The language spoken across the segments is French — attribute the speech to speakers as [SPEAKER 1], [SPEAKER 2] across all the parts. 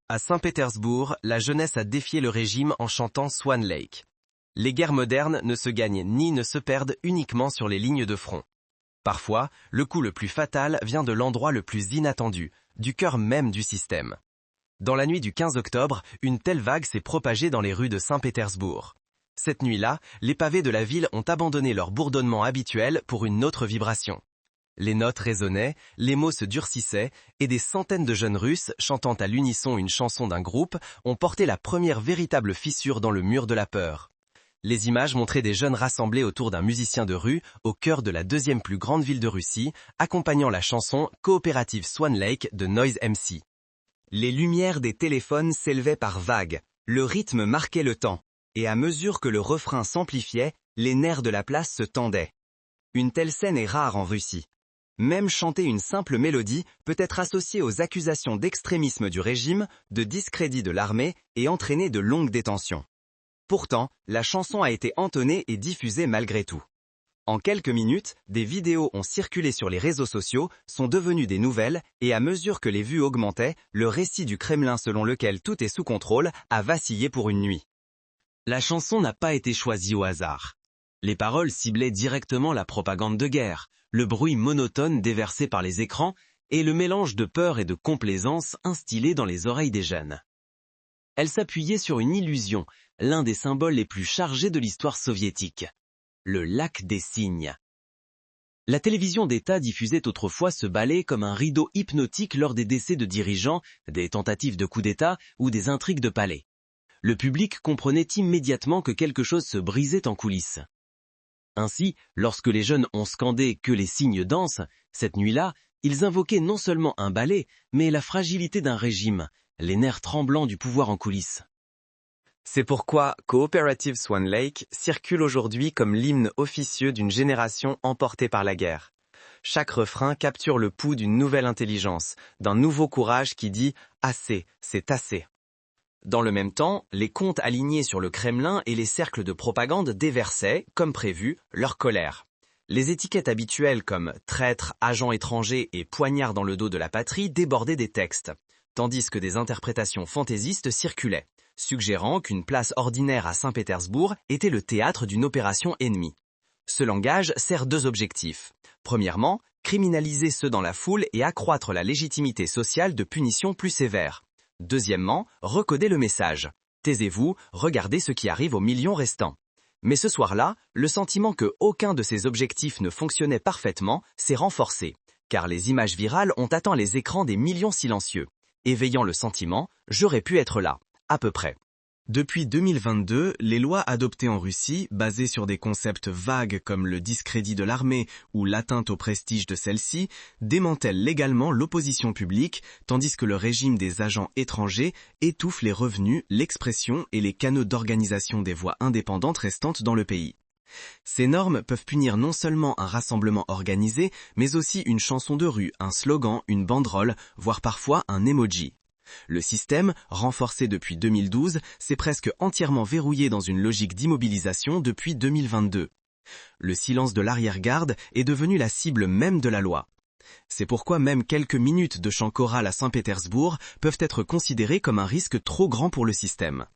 [SPEAKER 1] À Saint-Pétersbourg, la jeunesse a défié le régime en chantant Swan Lake. Les guerres modernes ne se gagnent ni ne se perdent uniquement sur les lignes de front. Parfois, le coup le plus fatal vient de l'endroit le plus inattendu, du cœur même du système. Dans la nuit du 15 octobre, une telle vague s'est propagée dans les rues de Saint-Pétersbourg. Cette nuit-là, les pavés de la ville ont abandonné leur bourdonnement habituel pour une autre vibration. Les notes résonnaient, les mots se durcissaient, et des centaines de jeunes Russes, chantant à l'unisson une chanson d'un groupe, ont porté la première véritable fissure dans le mur de la peur. Les images montraient des jeunes rassemblés autour d'un musicien de rue, au cœur de la deuxième plus grande ville de Russie, accompagnant la chanson Coopérative Swan Lake de Noise MC.
[SPEAKER 2] Les lumières des téléphones s'élevaient par vagues, le rythme marquait le temps, et à mesure que le refrain s'amplifiait, les nerfs de la place se tendaient. Une telle scène est rare en Russie. Même chanter une simple mélodie peut être associée aux accusations d'extrémisme du régime, de discrédit de l'armée et entraîner de longues détentions. Pourtant, la chanson a été entonnée et diffusée malgré tout. En quelques minutes, des vidéos ont circulé sur les réseaux sociaux, sont devenues des nouvelles, et à mesure que les vues augmentaient, le récit du Kremlin selon lequel tout est sous contrôle a vacillé pour une nuit.
[SPEAKER 1] La chanson n'a pas été choisie au hasard. Les paroles ciblaient directement la propagande de guerre, le bruit monotone déversé par les écrans et le mélange de peur et de complaisance instillé dans les oreilles des jeunes. Elle s'appuyait sur une illusion, l'un des symboles les plus chargés de l'histoire soviétique, le lac des cygnes. La télévision d'État diffusait autrefois ce ballet comme un rideau hypnotique lors des décès de dirigeants, des tentatives de coup d'État ou des intrigues de palais. Le public comprenait immédiatement que quelque chose se brisait en coulisses. Ainsi, lorsque les jeunes ont scandé que les cygnes dansent, cette nuit-là, ils invoquaient non seulement un ballet, mais la fragilité d'un régime, les nerfs tremblants du pouvoir en coulisses.
[SPEAKER 3] C'est pourquoi Coopérative Swan Lake circule aujourd'hui comme l'hymne officieux d'une génération emportée par la guerre. Chaque refrain capture le pouls d'une nouvelle intelligence, d'un nouveau courage qui dit « assez, c'est assez ». Dans le même temps, les comptes alignés sur le Kremlin et les cercles de propagande déversaient, comme prévu, leur colère. Les étiquettes habituelles comme « traître »,« agent étranger » et « poignard dans le dos de la patrie » débordaient des textes, tandis que des interprétations fantaisistes circulaient, suggérant qu'une place ordinaire à Saint-Pétersbourg était le théâtre d'une opération ennemie. Ce langage sert deux objectifs. Premièrement, criminaliser ceux dans la foule et accroître la légitimité sociale de punitions plus sévères. Deuxièmement, recoder le message. Taisez-vous, regardez ce qui arrive aux millions restants. Mais ce soir-là, le sentiment que aucun de ces objectifs ne fonctionnait parfaitement s'est renforcé, car les images virales ont atteint les écrans des millions silencieux, éveillant le sentiment « j'aurais pu être là ». À peu près.
[SPEAKER 1] Depuis 2022, les lois adoptées en Russie, basées sur des concepts vagues comme le discrédit de l'armée ou l'atteinte au prestige de celle-ci, démantèlent légalement l'opposition publique, tandis que le régime des agents étrangers étouffe les revenus, l'expression et les canaux d'organisation des voix indépendantes restantes dans le pays. Ces normes peuvent punir non seulement un rassemblement organisé, mais aussi une chanson de rue, un slogan, une banderole, voire parfois un emoji. Le système, renforcé depuis 2012, s'est presque entièrement verrouillé dans une logique d'immobilisation depuis 2022. Le silence de l'arrière-garde est devenu la cible même de la loi. C'est pourquoi même quelques minutes de chant choral à Saint-Pétersbourg peuvent être considérées comme un risque trop grand pour le système.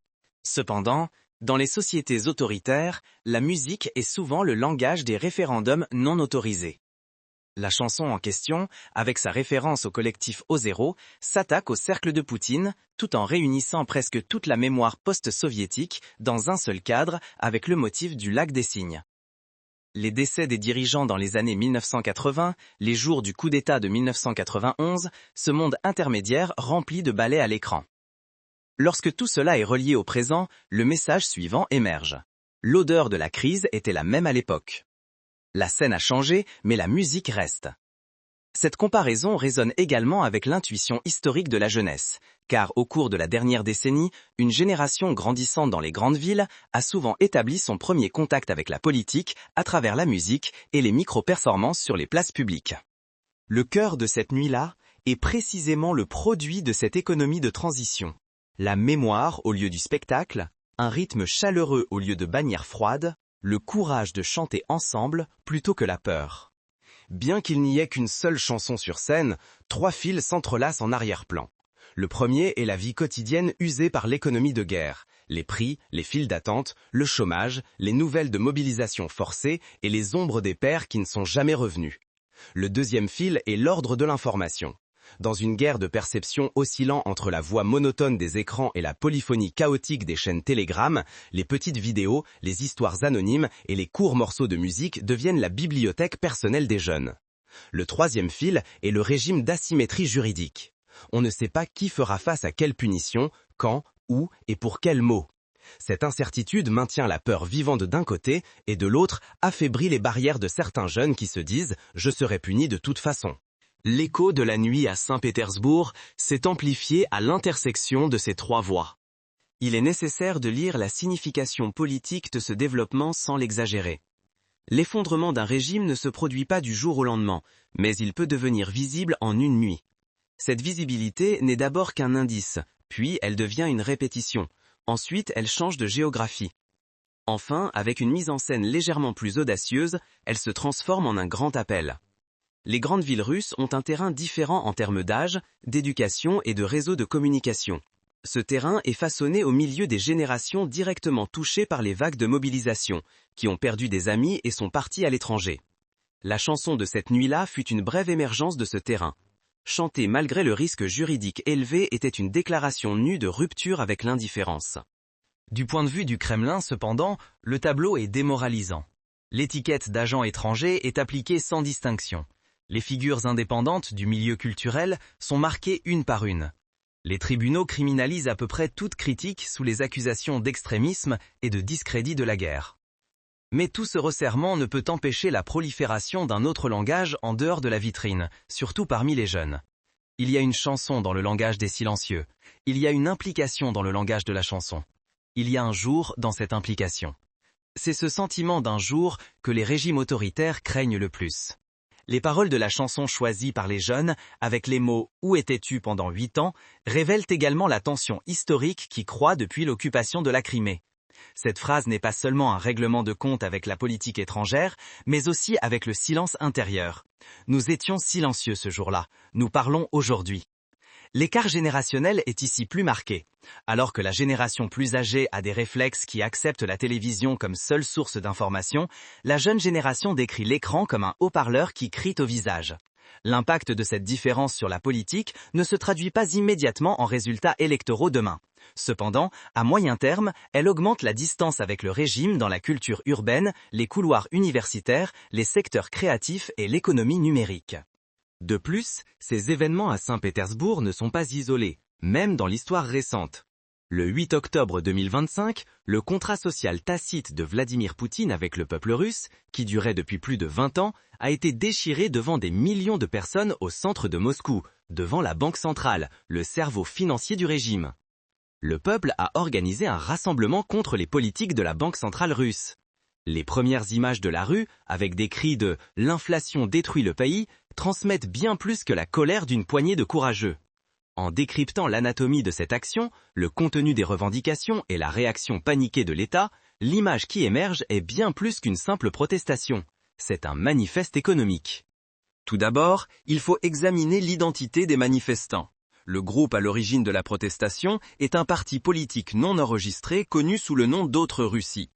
[SPEAKER 2] Cependant, dans les sociétés autoritaires, la musique est souvent le langage des référendums non autorisés. La chanson en question, avec sa référence au collectif O0, s'attaque au cercle de Poutine, tout en réunissant presque toute la mémoire post-soviétique dans un seul cadre avec le motif du lac des cygnes. Les décès des dirigeants dans les années 1980, les jours du coup d'État de 1991, ce monde intermédiaire rempli de ballets à l'écran. Lorsque tout cela est relié au présent, le message suivant émerge. L'odeur de la crise était la même à l'époque. La scène a changé, mais la musique reste. Cette comparaison résonne également avec l'intuition historique de la jeunesse, car au cours de la dernière décennie, une génération grandissant dans les grandes villes a souvent établi son premier contact avec la politique à travers la musique et les micro-performances sur les places publiques. Le cœur de cette nuit-là est précisément le produit de cette économie de transition. La mémoire au lieu du spectacle, un rythme chaleureux au lieu de bannières froides, le courage de chanter ensemble plutôt que la peur. Bien qu'il n'y ait qu'une seule chanson sur scène, trois fils s'entrelacent en arrière-plan.
[SPEAKER 3] Le premier est la vie quotidienne usée par l'économie de guerre. Les prix, les files d'attente, le chômage, les nouvelles de mobilisation forcée et les ombres des pères qui ne sont jamais revenus. Le deuxième fil est l'ordre de l'information. Dans une guerre de perception oscillant entre la voix monotone des écrans et la polyphonie chaotique des chaînes Telegram, les petites vidéos, les histoires anonymes et les courts morceaux de musique deviennent la bibliothèque personnelle des jeunes. Le troisième fil est le régime d'asymétrie juridique. On ne sait pas qui fera face à quelle punition, quand, où et pour quels mots. Cette incertitude maintient la peur vivante d'un côté et de l'autre affaiblit les barrières de certains jeunes qui se disent « je serai puni de toute façon ».
[SPEAKER 1] L'écho de la nuit à Saint-Pétersbourg s'est amplifié à l'intersection de ces trois voies. Il est nécessaire de lire la signification politique de ce développement sans l'exagérer. L'effondrement d'un régime ne se produit pas du jour au lendemain, mais il peut devenir visible en une nuit. Cette visibilité n'est d'abord qu'un indice, puis elle devient une répétition. Ensuite, elle change de géographie. Enfin, avec une mise en scène légèrement plus audacieuse, elle se transforme en un grand appel. Les grandes villes russes ont un terrain différent en termes d'âge, d'éducation et de réseau de communication. Ce terrain est façonné au milieu des générations directement touchées par les vagues de mobilisation, qui ont perdu des amis et sont partis à l'étranger. La chanson de cette nuit-là fut une brève émergence de ce terrain. Chanter malgré le risque juridique élevé était une déclaration nue de rupture avec l'indifférence.
[SPEAKER 2] Du point de vue du Kremlin, cependant, le tableau est démoralisant. L'étiquette d'agent étranger est appliquée sans distinction. Les figures indépendantes du milieu culturel sont marquées une par une. Les tribunaux criminalisent à peu près toute critique sous les accusations d'extrémisme et de discrédit de la guerre. Mais tout ce resserrement ne peut empêcher la prolifération d'un autre langage en dehors de la vitrine, surtout parmi les jeunes. Il y a une chanson dans le langage des silencieux. Il y a une implication dans le langage de la chanson. Il y a un jour dans cette implication. C'est ce sentiment d'un jour que les régimes autoritaires craignent le plus. Les paroles de la chanson choisies par les jeunes, avec les mots « Où étais-tu pendant 8 ans ?», révèlent également la tension historique qui croît depuis l'occupation de la Crimée. Cette phrase n'est pas seulement un règlement de compte avec la politique étrangère, mais aussi avec le silence intérieur. Nous étions silencieux ce jour-là, nous parlons aujourd'hui. L'écart générationnel est ici plus marqué. Alors que la génération plus âgée a des réflexes qui acceptent la télévision comme seule source d'information, la jeune génération décrit l'écran comme un haut-parleur qui crie au visage. L'impact de cette différence sur la politique ne se traduit pas immédiatement en résultats électoraux demain. Cependant, à moyen terme, elle augmente la distance avec le régime dans la culture urbaine, les couloirs universitaires, les secteurs créatifs et l'économie numérique.
[SPEAKER 3] De plus, ces événements à Saint-Pétersbourg ne sont pas isolés, même dans l'histoire récente. Le 8 octobre 2025, le contrat social tacite de Vladimir Poutine avec le peuple russe, qui durait depuis plus de 20 ans, a été déchiré devant des millions de personnes au centre de Moscou, devant la Banque centrale, le cerveau financier du régime. Le peuple a organisé un rassemblement contre les politiques de la Banque centrale russe. Les premières images de la rue, avec des cris de « l'inflation détruit le pays », transmettent bien plus que la colère d'une poignée de courageux. En décryptant l'anatomie de cette action, le contenu des revendications et la réaction paniquée de l'État, l'image qui émerge est bien plus qu'une simple protestation. C'est un manifeste économique.
[SPEAKER 1] Tout d'abord, il faut examiner l'identité des manifestants. Le groupe à l'origine de la protestation est un parti politique non enregistré connu sous le nom d'Autre Russie.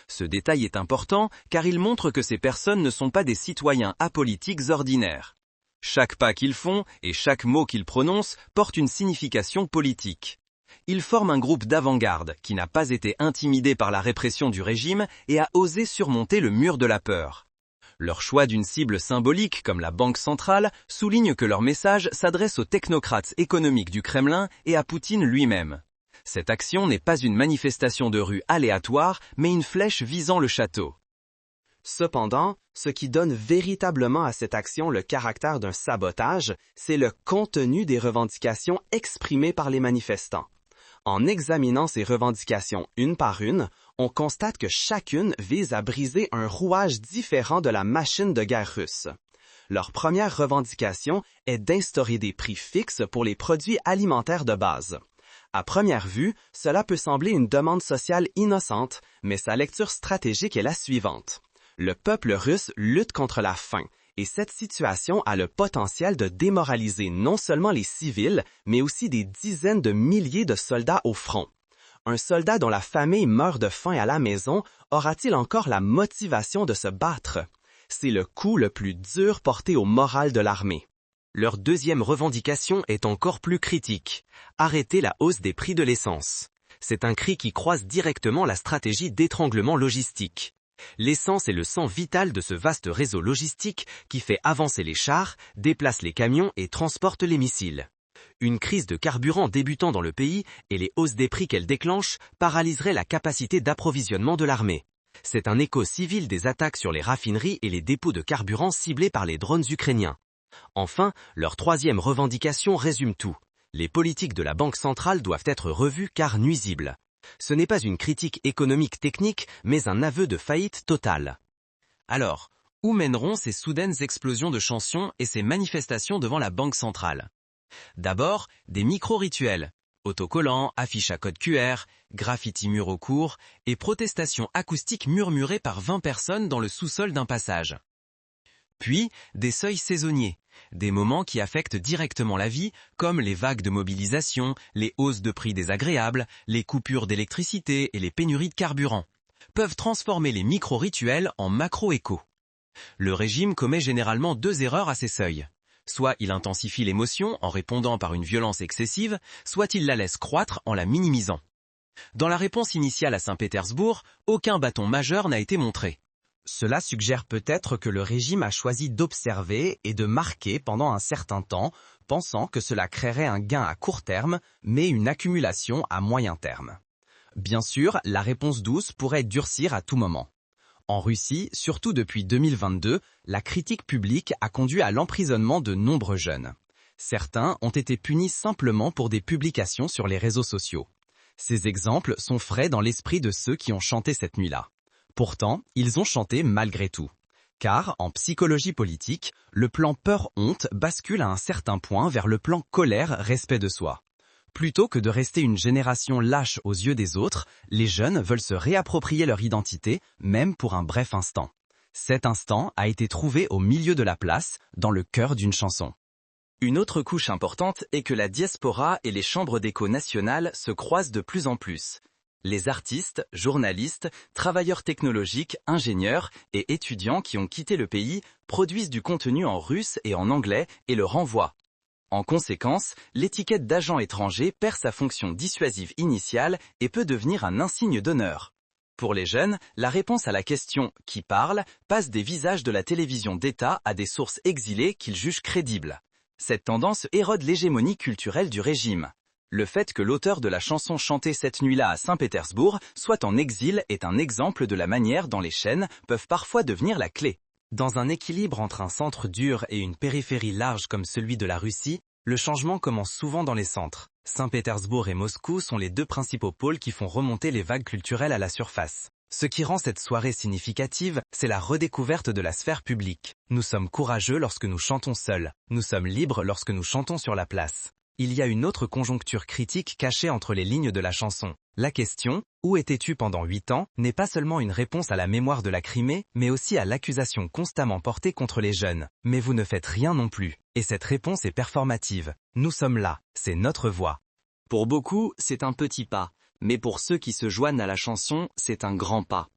[SPEAKER 1] Ce détail est important car il montre que ces personnes ne sont pas des citoyens apolitiques ordinaires. Chaque pas qu'ils font et chaque mot qu'ils prononcent porte une signification politique. Ils forment un groupe d'avant-garde qui n'a pas été intimidé par la répression du régime et a osé surmonter le mur de la peur. Leur choix d'une cible symbolique comme la Banque centrale souligne que leur message s'adresse aux technocrates économiques du Kremlin et à Poutine lui-même. Cette action n'est pas une manifestation de rue aléatoire, mais une flèche visant le château.
[SPEAKER 3] Cependant, ce qui donne véritablement à cette action le caractère d'un sabotage, c'est le contenu des revendications exprimées par les manifestants. En examinant ces revendications une par une, on constate que chacune vise à briser un rouage différent de la machine de guerre russe. Leur première revendication est d'instaurer des prix fixes pour les produits alimentaires de base. À première vue, cela peut sembler une demande sociale innocente, mais sa lecture stratégique est la suivante. Le peuple russe lutte contre la faim
[SPEAKER 2] Et cette situation a le potentiel de démoraliser non seulement les civils, mais aussi des dizaines de milliers de soldats au front. Un soldat dont la famille meurt de faim à la maison aura-t-il encore la motivation de se battre? C'est le coup le plus dur porté au moral de l'armée. Leur deuxième revendication est encore plus critique. Arrêter la hausse des prix de l'essence. C'est un cri qui croise directement la stratégie d'étranglement logistique. L'essence est le sang vital de ce vaste réseau logistique qui fait avancer les chars, déplace les camions et transporte les missiles. Une crise de carburant débutant dans le pays et les hausses des prix qu'elle déclenche paralyseraient la capacité d'approvisionnement de l'armée. C'est un écho civil des attaques sur les raffineries et les dépôts de carburant ciblés par les drones ukrainiens. Enfin, leur troisième revendication résume tout. Les politiques de la Banque centrale doivent être revues car nuisibles. Ce n'est pas une critique économique technique, mais un aveu de faillite totale. Alors, où mèneront ces soudaines explosions de chansons et ces manifestations devant la Banque centrale? D'abord, des micro-rituels, autocollants, affiches à code QR, graffitis murs au cours et protestations acoustiques murmurées par 20 personnes dans le sous-sol d'un passage. Puis, des seuils saisonniers, des moments qui affectent directement la vie, comme les vagues de mobilisation, les hausses de prix désagréables, les coupures d'électricité et les pénuries de carburant, peuvent transformer les micro-rituels en macro-échos. Le régime commet généralement 2 erreurs à ces seuils. Soit il intensifie l'émotion en répondant par une violence excessive, soit il la laisse croître en la minimisant. Dans la réponse initiale à Saint-Pétersbourg, aucun bâton majeur n'a été montré. Cela suggère peut-être que le régime a choisi d'observer et de marquer pendant un certain temps, pensant que cela créerait un gain à court terme, mais une accumulation à moyen terme. Bien sûr, la réponse douce pourrait durcir à tout moment. En Russie, surtout depuis 2022, la critique publique a conduit à l'emprisonnement de nombreux jeunes. Certains ont été punis simplement pour des publications sur les réseaux sociaux. Ces exemples sont frais dans l'esprit de ceux qui ont chanté cette nuit-là. Pourtant, ils ont chanté malgré tout. Car, en psychologie politique, le plan peur-honte bascule à un certain point vers le plan colère-respect de soi. Plutôt que de rester une génération lâche aux yeux des autres, les jeunes veulent se réapproprier leur identité, même pour un bref instant. Cet instant a été trouvé au milieu de la place, dans le cœur d'une chanson. Une autre couche importante est que la diaspora et les chambres d'écho nationales se croisent de plus en plus. Les artistes, journalistes, travailleurs technologiques, ingénieurs et étudiants qui ont quitté le pays produisent du contenu en russe et en anglais et le renvoient. En conséquence, l'étiquette d'agent étranger perd sa fonction dissuasive initiale et peut devenir un insigne d'honneur. Pour les jeunes, la réponse à la question « qui parle ?» passe des visages de la télévision d'État à des sources exilées qu'ils jugent crédibles. Cette tendance érode l'hégémonie culturelle du régime. Le fait que l'auteur de la chanson chantée cette nuit-là à Saint-Pétersbourg soit en exil est un exemple de la manière dont les chaînes peuvent parfois devenir la clé. Dans un équilibre entre un centre dur et une périphérie large comme celui de la Russie, le changement commence souvent dans les centres. Saint-Pétersbourg et Moscou sont les 2 principaux pôles qui font remonter les vagues culturelles à la surface. Ce qui rend cette soirée significative, c'est la redécouverte de la sphère publique. Nous sommes courageux lorsque nous chantons seuls. Nous sommes libres lorsque nous chantons sur la place. Il y a une autre conjoncture critique cachée entre les lignes de la chanson. La question « Où étais-tu pendant 8 ans ?» n'est pas seulement une réponse à la mémoire de la Crimée, mais aussi à l'accusation constamment portée contre les jeunes. Mais vous ne faites rien non plus. Et cette réponse est performative. Nous sommes là, c'est notre voix. Pour beaucoup, c'est un petit pas. Mais pour ceux qui se joignent à la chanson, c'est un grand pas.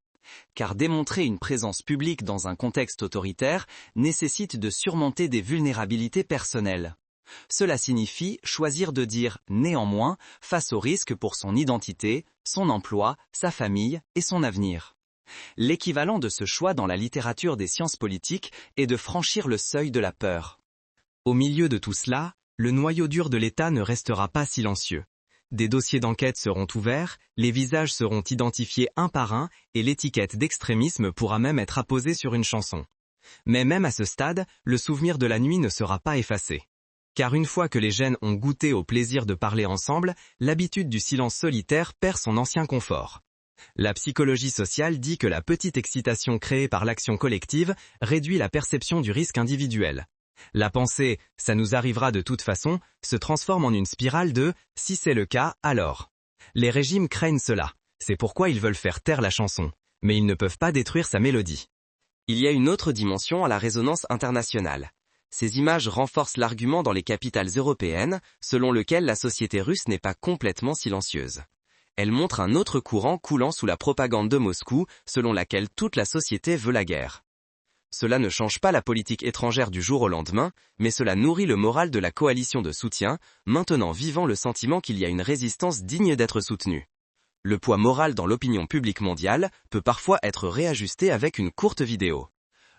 [SPEAKER 2] Car démontrer une présence publique dans un contexte autoritaire nécessite de surmonter des vulnérabilités personnelles. Cela signifie choisir de dire « néanmoins » face au risque pour son identité, son emploi, sa famille et son avenir. L'équivalent de ce choix dans la littérature des sciences politiques est de franchir le seuil de la peur. Au milieu de tout cela, le noyau dur de l'État ne restera pas silencieux. Des dossiers d'enquête seront ouverts, les visages seront identifiés un par un et l'étiquette d'extrémisme pourra même être apposée sur une chanson. Mais même à ce stade, le souvenir de la nuit ne sera pas effacé. Car une fois que les jeunes ont goûté au plaisir de parler ensemble, l'habitude du silence solitaire perd son ancien confort. La psychologie sociale dit que la petite excitation créée par l'action collective réduit la perception du risque individuel. La pensée « ça nous arrivera de toute façon » se transforme en une spirale de « si c'est le cas, alors ». Les régimes craignent cela, c'est pourquoi ils veulent faire taire la chanson, mais ils ne peuvent pas détruire sa mélodie.
[SPEAKER 3] Il y a une autre dimension à la résonance internationale. Ces images renforcent l'argument dans les capitales européennes, selon lequel la société russe n'est pas complètement silencieuse. Elle montre un autre courant coulant sous la propagande de Moscou, selon laquelle toute la société veut la guerre. Cela ne change pas la politique étrangère du jour au lendemain, mais cela nourrit le moral de la coalition de soutien, maintenant vivant le sentiment qu'il y a une résistance digne d'être soutenue. Le poids moral dans l'opinion publique mondiale peut parfois être réajusté avec une courte vidéo.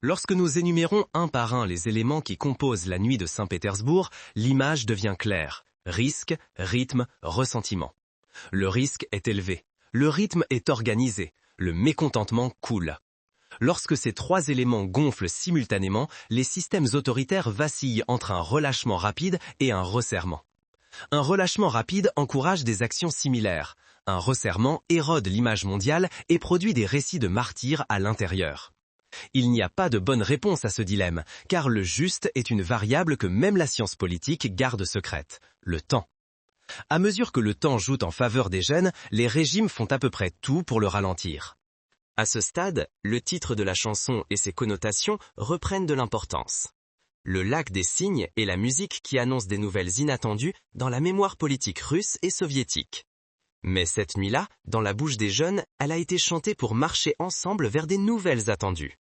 [SPEAKER 1] Lorsque nous énumérons un par un les éléments qui composent la nuit de Saint-Pétersbourg, l'image devient claire. Risque, rythme, ressentiment. Le risque est élevé. Le rythme est organisé. Le mécontentement coule. Lorsque ces trois éléments gonflent simultanément, les systèmes autoritaires vacillent entre un relâchement rapide et un resserrement. Un relâchement rapide encourage des actions similaires. Un resserrement érode l'image mondiale et produit des récits de martyrs à l'intérieur. Il n'y a pas de bonne réponse à ce dilemme, car le juste est une variable que même la science politique garde secrète, le temps. À mesure que le temps joue en faveur des jeunes, les régimes font à peu près tout pour le ralentir.
[SPEAKER 2] À ce stade, le titre de la chanson et ses connotations reprennent de l'importance. Le lac des cygnes est la musique qui annonce des nouvelles inattendues dans la mémoire politique russe et soviétique. Mais cette nuit-là, dans la bouche des jeunes, elle a été chantée pour marcher ensemble vers des nouvelles attendues.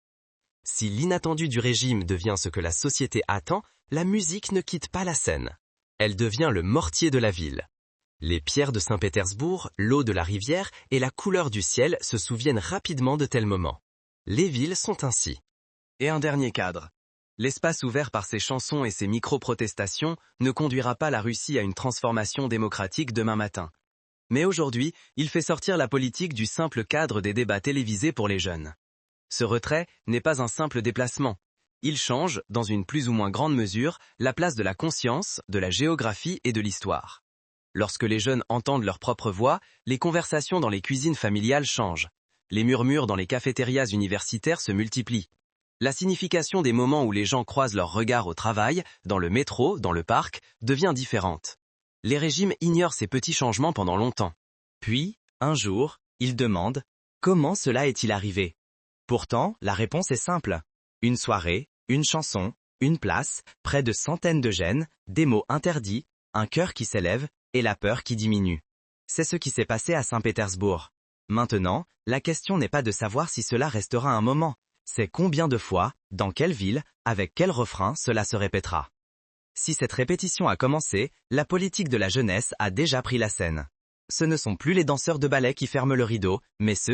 [SPEAKER 2] Si l'inattendu du régime devient ce que la société attend, la musique ne quitte pas la scène. Elle devient le mortier de la ville. Les pierres de Saint-Pétersbourg, l'eau de la rivière et la couleur du ciel se souviennent rapidement de tels moments. Les villes sont ainsi.
[SPEAKER 1] Et un dernier cadre. L'espace ouvert par ces chansons et ces micro-protestations ne conduira pas la Russie à une transformation démocratique demain matin. Mais aujourd'hui, il fait sortir la politique du simple cadre des débats télévisés pour les jeunes. Ce retrait n'est pas un simple déplacement. Il change, dans une plus ou moins grande mesure, la place de la conscience, de la géographie et de l'histoire. Lorsque les jeunes entendent leur propre voix, les conversations dans les cuisines familiales changent. Les murmures dans les cafétérias universitaires se multiplient. La signification des moments où les gens croisent leurs regards au travail, dans le métro, dans le parc, devient différente. Les régimes ignorent ces petits changements pendant longtemps.
[SPEAKER 2] Puis, un jour, ils demandent « Comment cela est-il arrivé ?» Pourtant, la réponse est simple. Une soirée, une chanson, une place, près de centaines de gènes, des mots interdits, un cœur qui s'élève et la peur qui diminue. C'est ce qui s'est passé à Saint-Pétersbourg. Maintenant, la question n'est pas de savoir si cela restera un moment. C'est combien de fois, dans quelle ville, avec quel refrain cela se répétera. Si cette répétition a commencé, la politique de la jeunesse a déjà pris la scène. Ce ne sont plus les danseurs de ballet qui ferment le rideau, mais ceux